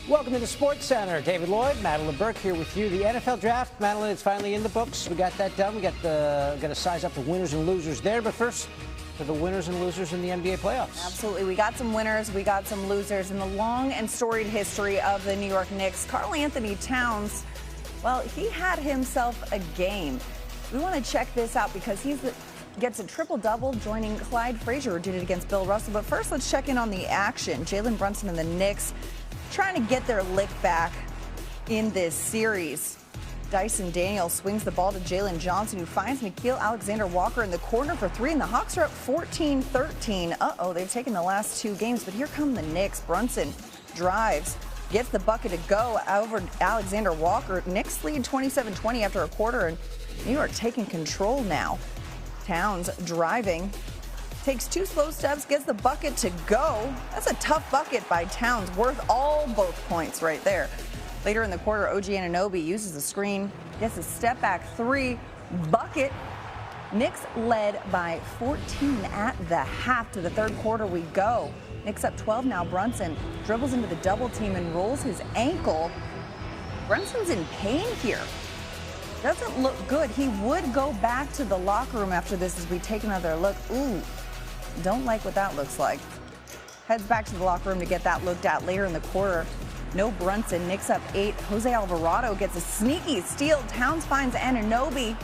Welcome to the Sports Center. David Lloyd, Madeline Burke here with you. The NFL Draft, Madeline, it's finally in the books. We got that done. We got to size up the winners and losers there. But first, for the winners and losers in the NBA playoffs. Absolutely. We got some winners. We got some losers in the long and storied history of the New York Knicks. Karl Anthony Towns, well, he had himself a game. We want to check this out because gets a triple-double, joining Clyde Frazier, who did it against Bill Russell. But first, let's check in on the action. Jalen Brunson and the Knicks trying to get their lick back in this series. Dyson Daniels swings the ball to Jalen Johnson, who finds Nickeil Alexander-Walker in the corner for three, and the Hawks are up 14-13. They've taken the last two games, but here come the Knicks. Brunson drives, gets the bucket to go over Alexander-Walker. Knicks lead 27-20 after a quarter, and New York taking control now. Towns driving, takes two slow steps, gets the bucket to go. That's a tough bucket by Towns, worth both points right there. Later in the quarter, OG Anunoby uses a screen, gets a step-back three, bucket. Knicks led by 14 at the half. To the third quarter we go. Knicks up 12 now. Brunson dribbles into the double team and rolls his ankle. Brunson's in pain here. Doesn't look good. He would go back to the locker room after this as we take another look. Ooh, don't like what that looks like. Heads back to the locker room to get that looked at later in the quarter. No Brunson. Knicks up 8. Jose Alvarado gets a sneaky steal. Towns finds Anunoby.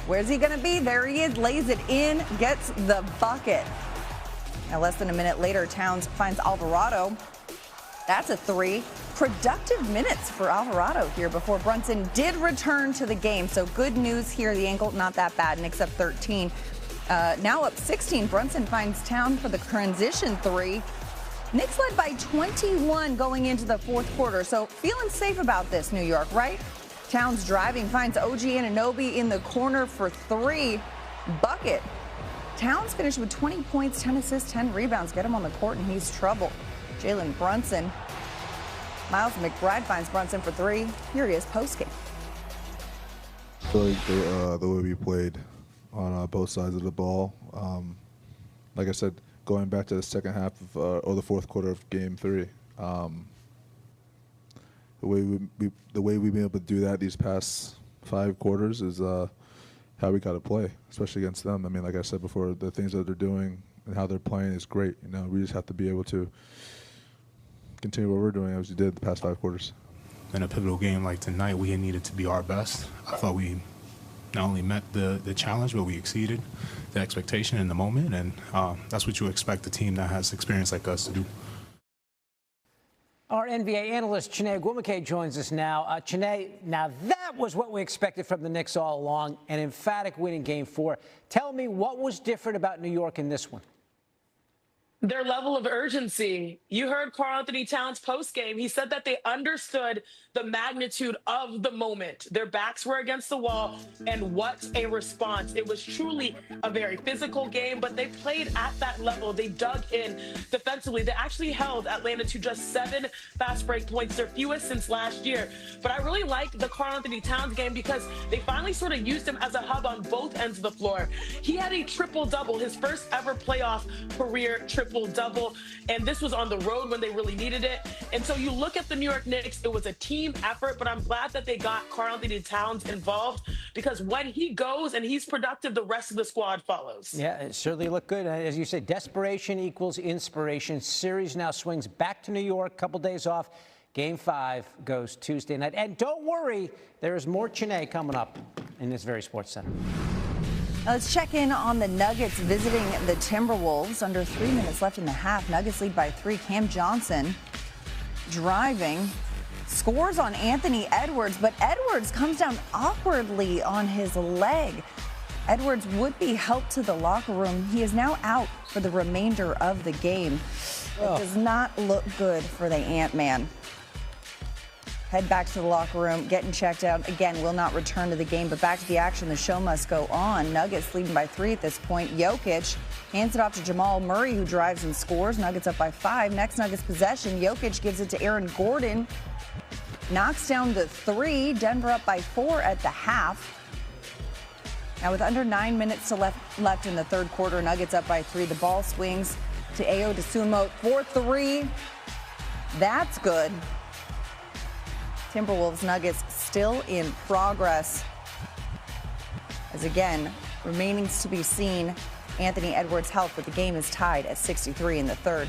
Where's he going to be? There he is. Lays it in. Gets the bucket. Now, less than a minute later, Towns finds Alvarado. That's a three. Productive minutes for Alvarado here before Brunson did return to the game. So good news here. The ankle, not that bad. Knicks up 13. Now up 16. Brunson finds Towns for the transition three. Knicks led by 21 going into the fourth quarter. So feeling safe about this, New York, right? Towns driving, finds OG Anunoby in the corner for three. Bucket. Towns finished with 20 points, 10 assists, 10 rebounds. Get him on the court and he's trouble. Jalen Brunson. Miles McBride finds Brunson for three. Here he is postgame. I feel like the way we played on both sides of the ball, like I said, going back to the second half of, or the fourth quarter of Game 3, the way we've been able to do that these past 5 quarters is how we got to play, especially against them. I mean, like I said before, the things that they're doing and how they're playing is great. You know, we just have to be able to continue what we're doing as we did the past 5 quarters. In a pivotal game like tonight, we needed to be our best. I thought we not only met the challenge, but we exceeded the expectation in the moment, and that's what you expect a team that has experience like us to do. Our NBA analyst, Chiney Ogwumike, joins us now. Chiney, now that was what we expected from the Knicks all along, an emphatic win in Game 4. Tell me what was different about New York in this one. Their level of urgency. You heard Karl Anthony Towns post-game. He said that they understood the magnitude of the moment. Their backs were against the wall, and what a response. It was truly a very physical game, but they played at that level. They dug in defensively. They actually held Atlanta to just 7 fast break points, their fewest since last year. But I really like the Karl Anthony Towns game because they finally sort of used him as a hub on both ends of the floor. He had a triple-double, his first ever playoff career triple-double, and this was on the road when they really needed it. And so you look at the New York Knicks, it was a team effort, but I'm glad that they got Karl Anthony Towns involved because when he goes and he's productive, the rest of the squad follows. Yeah, it certainly looked good. As you said, desperation equals inspiration. Series now swings back to New York, couple days off. Game 5 goes Tuesday night. And don't worry, there's more Chiney coming up in this very Sports Center. Let's check in on the Nuggets visiting the Timberwolves. Under 3 minutes left in the half. Nuggets lead by 3. Cam Johnson driving, scores on Anthony Edwards, but Edwards comes down awkwardly on his leg. Edwards would be helped to the locker room. He is now out for the remainder of the game. It does not look good for the Ant-Man. Head back to the locker room, getting checked out. Again, will not return to the game, but back to the action. The show must go on. Nuggets leading by 3 at this point. Jokic hands it off to Jamal Murray, who drives and scores. Nuggets up by 5. Next Nuggets possession. Jokic gives it to Aaron Gordon. Knocks down the 3. Denver up by 4 at the half. Now with under 9 minutes left in the third quarter, Nuggets up by 3. The ball swings to Ayo Dosunmu for 3. That's good. Timberwolves Nuggets still in progress. As again, remaining to be seen Anthony Edwards' health, but the game is tied at 63 in the third.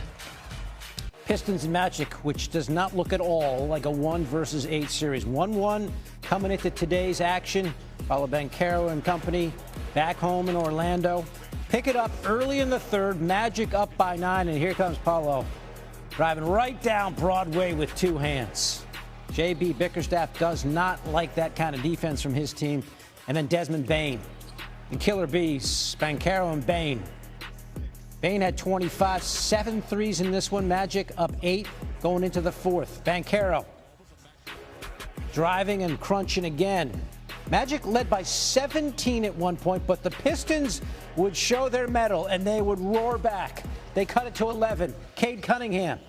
Pistons and Magic, which does not look at all like a 1 versus 8 series. 1-1 coming into today's action. Paulo Banchero and company back home in Orlando. Pick it up early in the third. Magic up by 9, and here comes Paulo driving right down Broadway with 2 hands. J.B. Bickerstaff does not like that kind of defense from his team. And then Desmond Bane. The Killer Bees, Banchero and Bane. Bane had 25, 7 threes in this one. Magic up 8 going into the fourth. Banchero driving and crunching again. Magic led by 17 at one point, but the Pistons would show their mettle and they would roar back. They cut it to 11. Cade Cunningham.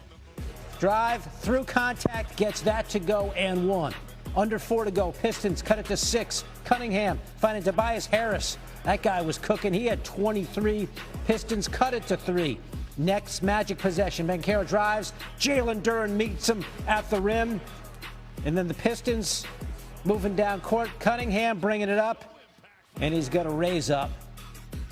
Drive through contact, gets that to go and 1. Under 4 to go. Pistons cut it to 6. Cunningham finding Tobias Harris. That guy was cooking. He had 23. Pistons cut it to 3. Next Magic possession. Banchero drives. Jalen Duren meets him at the rim. And then the Pistons moving down court. Cunningham bringing it up. And he's going to raise up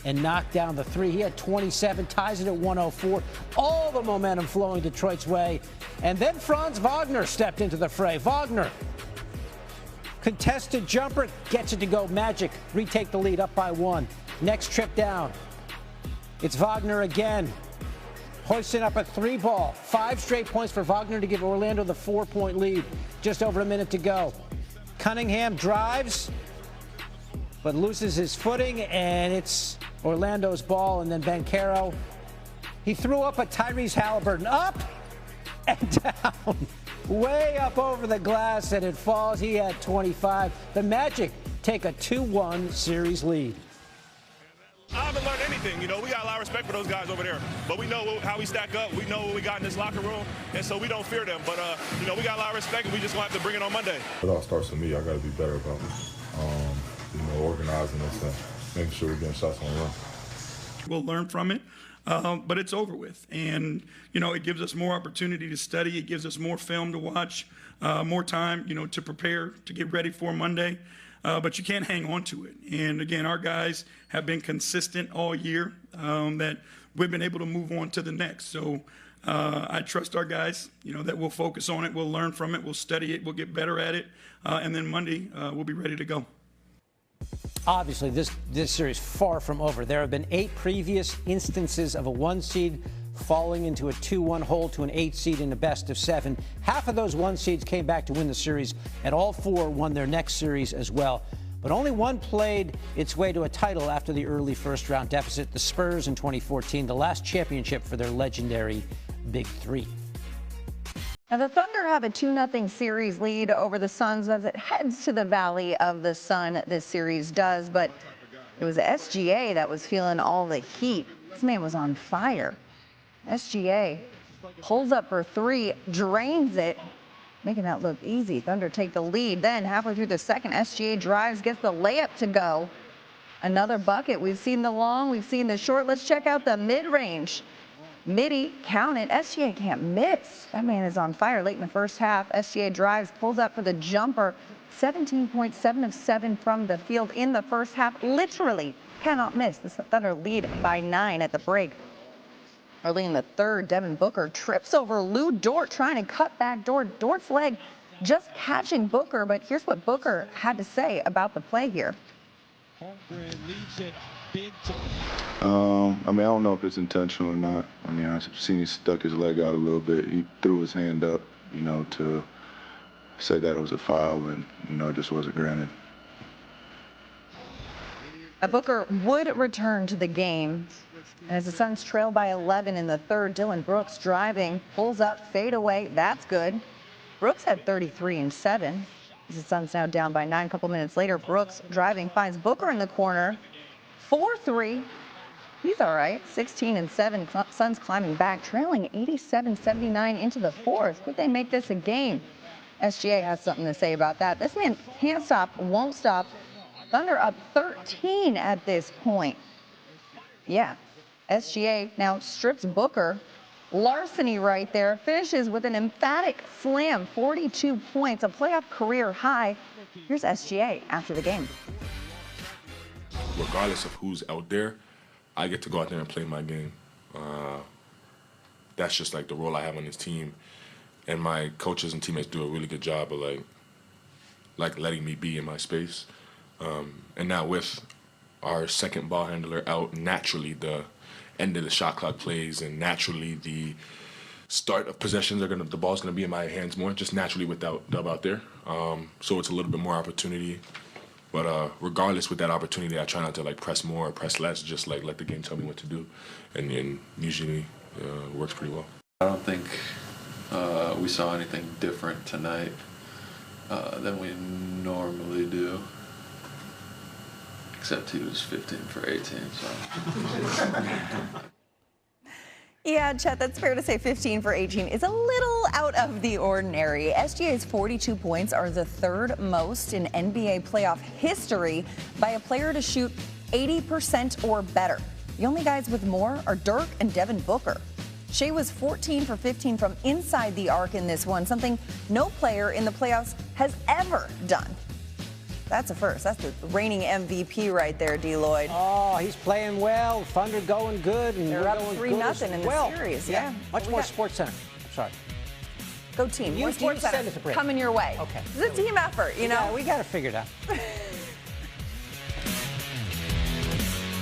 and knock down the 3. He had 27, ties it at 104. All the momentum flowing Detroit's way. And then Franz Wagner stepped into the fray. Wagner, contested jumper, gets it to go. Magic retake the lead up by 1. Next trip down. It's Wagner again. Hoisting up a 3 ball. 5 straight points for Wagner to give Orlando the 4-point lead. Just over a minute to go. Cunningham drives, but loses his footing, and it's Orlando's ball. And then Banchero, he threw up a Tyrese Halliburton up and down, way up over the glass, and it falls. He had 25. The Magic take a 2-1 series lead. I haven't learned anything. You know, we got a lot of respect for those guys over there, but we know how we stack up. We know what we got in this locker room, and so we don't fear them. But, you know, we got a lot of respect, and we just going to have to bring it on Monday. It all starts with me. I got to be better about organizing this and making sure we're getting shots on the run. We'll learn from it, but it's over with. And, you know, it gives us more opportunity to study. It gives us more film to watch, more time, you know, to prepare, to get ready for Monday. But you can't hang on to it. And, again, our guys have been consistent all year, that we've been able to move on to the next. So I trust our guys, you know, that we'll focus on it. We'll learn from it. We'll study it. We'll get better at it. And then Monday, we'll be ready to go. Obviously, this series far from over. There have been 8 previous instances of a 1 seed falling into a 2-1 hole to an 8 seed in a best of 7. Half of those 1 seeds came back to win the series, and all 4 won their next series as well. But only one played its way to a title after the early first-round deficit, the Spurs in 2014, the last championship for their legendary Big Three. Now, the Thunder have a 2-0 series lead over the Suns as it heads to the Valley of the Sun. This series does, but it was SGA that was feeling all the heat. This man was on fire. SGA pulls up for 3, drains it, making that look easy. Thunder take the lead. Then halfway through the second, SGA drives, gets the layup to go. Another bucket. We've seen the long, we've seen the short. Let's check out the mid-range. Midi, count it. SGA can't miss. That man is on fire late in the first half. SGA drives, pulls up for the jumper. 17.7 of 7 from the field in the first half. Literally cannot miss. The Thunder lead by 9 at the break. Early in the third, Devin Booker trips over Lou Dort trying to cut back Dort. Dort's leg just catching Booker, but here's what Booker had to say about the play here. I mean, I don't know if it's intentional or not. I mean, I've seen he stuck his leg out a little bit. He threw his hand up, you know, to say that it was a foul, and, you know, it just wasn't granted. Booker would return to the game. As the Suns trail by 11 in the third, Dylan Brooks driving, pulls up, fade away. That's good. Brooks had 33 and 7. The Suns now down by 9. A couple minutes later, Brooks driving, finds Booker in the corner. 4-3. He's all right. 16 and 7. Suns climbing back, trailing 87-79 into the fourth. Could they make this a game? SGA has something to say about that. This man can't stop, won't stop. Thunder up 13 at this point. Yeah. SGA now strips Booker, larceny right there. Finishes with an emphatic slam, 42 points, a playoff career high. Here's SGA after the game. Regardless of who's out there, I get to go out there and play my game. That's just like the role I have on this team. And my coaches and teammates do a really good job of like letting me be in my space. And now with our second ball handler out, naturally the end of the shot clock plays and naturally the start of possessions the ball's gonna be in my hands more, just naturally without Dub out there. So it's a little bit more opportunity. But regardless with that opportunity, I try not to like press more or press less, just like let the game tell me what to do. And usually works pretty well. I don't think we saw anything different tonight than we normally do. Except he was 15 for 18, so. Yeah, Chet, that's fair to say 15 for 18 is a little out of the ordinary. SGA's 42 points are the third most in NBA playoff history by a player to shoot 80% or better. The only guys with more are Dirk and Devin Booker. Shea was 14 for 15 from inside the arc in this one, something no player in the playoffs has ever done. That's a first. That's the reigning MVP right there, D. Lloyd. Oh, he's playing well. Thunder going good. And they're up 3-0 in the series. Yeah. Much more Sports Center. Sorry. Go team. You More Sports send Center us a break. coming your way. Okay. It's a team effort, you know. Yeah, we got to figure it out.